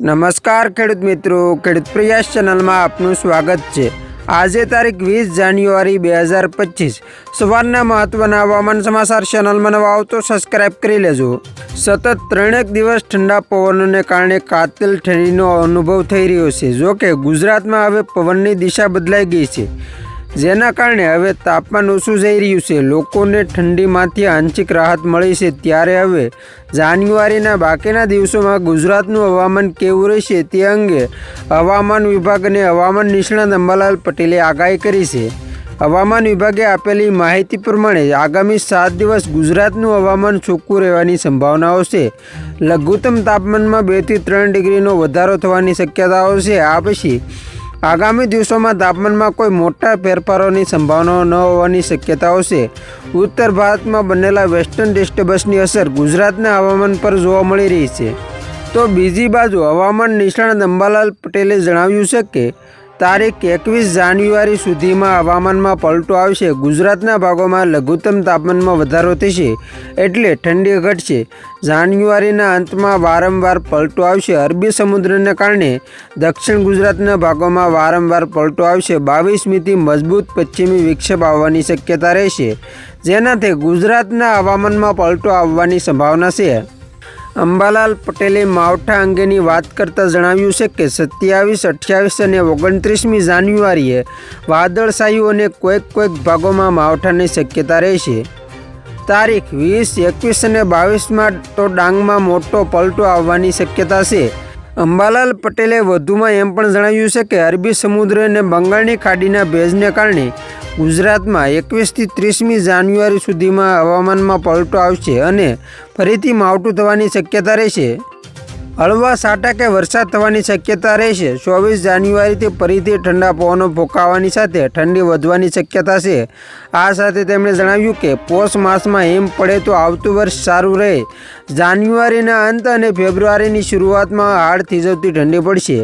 નમસ્કાર ખેડૂત મિત્રો, ખેડૂત પ્રયાસ ચેનલમાં આપનું સ્વાગત છે। આજે તારીખ 20 જાન્યુઆરી 2025 સવારના મહત્વના હવામાન સમાચાર। ચેનલમાં નવા આવો તો સબસ્ક્રાઇબ કરી લેજો। સતત 3 દિવસ ઠંડા પવનોને કારણે કાતિલ ઠંડીનો અનુભવ થઈ રહ્યો છે। જો કે ગુજરાતમાં હવે પવનની દિશા બદલાઈ ગઈ છે, જેના કારણે હવે તાપમાન ઓછું જઈ રહ્યું છે। લોકોને ઠંડીમાંથી આંશિક રાહત મળી છે, ત્યારે હવે જાન્યુઆરીના બાકીના દિવસોમાં ગુજરાતનું હવામાન કેવું રહેશે તે અંગે હવામાન વિભાગ અને હવામાન નિષ્ણાત અંબાલાલ પટેલે આગાહી કરી છે। હવામાન વિભાગે આપેલી માહિતી પ્રમાણે આગામી 7 દિવસ ગુજરાતનું હવામાન ચોખ્ખું રહેવાની સંભાવનાઓ છે। લઘુત્તમ તાપમાનમાં 2 થી 3 ડિગ્રીનો વધારો થવાની શક્યતાઓ છે। આ પછી આગામી દિવસોમાં તાપમાનમાં કોઈ મોટા ફેરફારોની સંભાવનાઓ ન હોવાની શક્યતાઓ છે। ઉત્તર ભારતમાં બનેલા વેસ્ટર્ન ડિસ્ટર્બન્સની અસર ગુજરાતના હવામાન પર જોવા મળી રહી છે। તો બીજી બાજુ હવામાન નિષ્ણાત અંબાલાલ પટેલે જણાવ્યું છે કે તારીખ 21 જાન્યુઆરી સુધીમાં હવામાનમાં પલટો આવશે। ગુજરાતના ભાગોમાં લઘુત્તમ તાપમાનમાં વધારો થશે, એટલે ઠંડી ઘટશે। જાન્યુઆરીના અંતમાં વારંવાર પલટો આવશે। અરબી સમુદ્રને કારણે દક્ષિણ ગુજરાતના ભાગોમાં વારંવાર પલટો આવશે। 22મીથી મજબૂત પશ્ચિમી વિક્ષેપ આવવાની શક્યતા રહેશે, જેનાથી ગુજરાતના હવામાનમાં પલટો આવવાની સંભાવના છે। અંબાલાલ પટેલે માવઠા અંગેની વાત કરતાં જણાવ્યું છે કે 27, 28 અને 29મી જાન્યુઆરીએ વાદળછાયું અને કોઈક ભાગોમાં માવઠાની શક્યતા રહેશે। તારીખ 20, 21 અને 22માં તો ડાંગમાં મોટો પલટો આવવાની શક્યતા છે। અંબાલાલ પટેલે વધુમાં એમ પણ જણાવ્યું છે કે અરબી સમુદ્ર અને બંગાળની ખાડીના ભેજને કારણે ગુજરાતમાં 21થી 30મી જાન્યુઆરી સુધીમાં હવામાનમાં પલટો આવશે અને ફરીથી માવઠું થવાની શક્યતા રહેશે। હળવા છાંટા કે વરસાદ થવાની શક્યતા રહેશે। 24 જાન્યુઆરીથી ફરીથી ઠંડા પવનો ફૂંકાવાની સાથે ઠંડી વધવાની શક્યતા છે। આ સાથે તેમણે જણાવ્યું કે પોષ માસમાં હિમ પડે તો આવતું વર્ષ સારું રહે। જાન્યુઆરીના અંત અને ફેબ્રુઆરીની શરૂઆતમાં હાડ થીજવતી ઠંડી પડશે।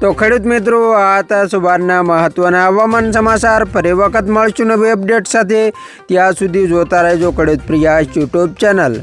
તો ખેડૂત મિત્રો, આ હતા સવારના મહત્વના હવામાન સમાચાર। ફરી વખત મળશું નવી અપડેટ સાથે। ત્યાં સુધી જોતા રહેજો ખેડૂત પ્રયાસ યુટ્યુબ ચેનલ।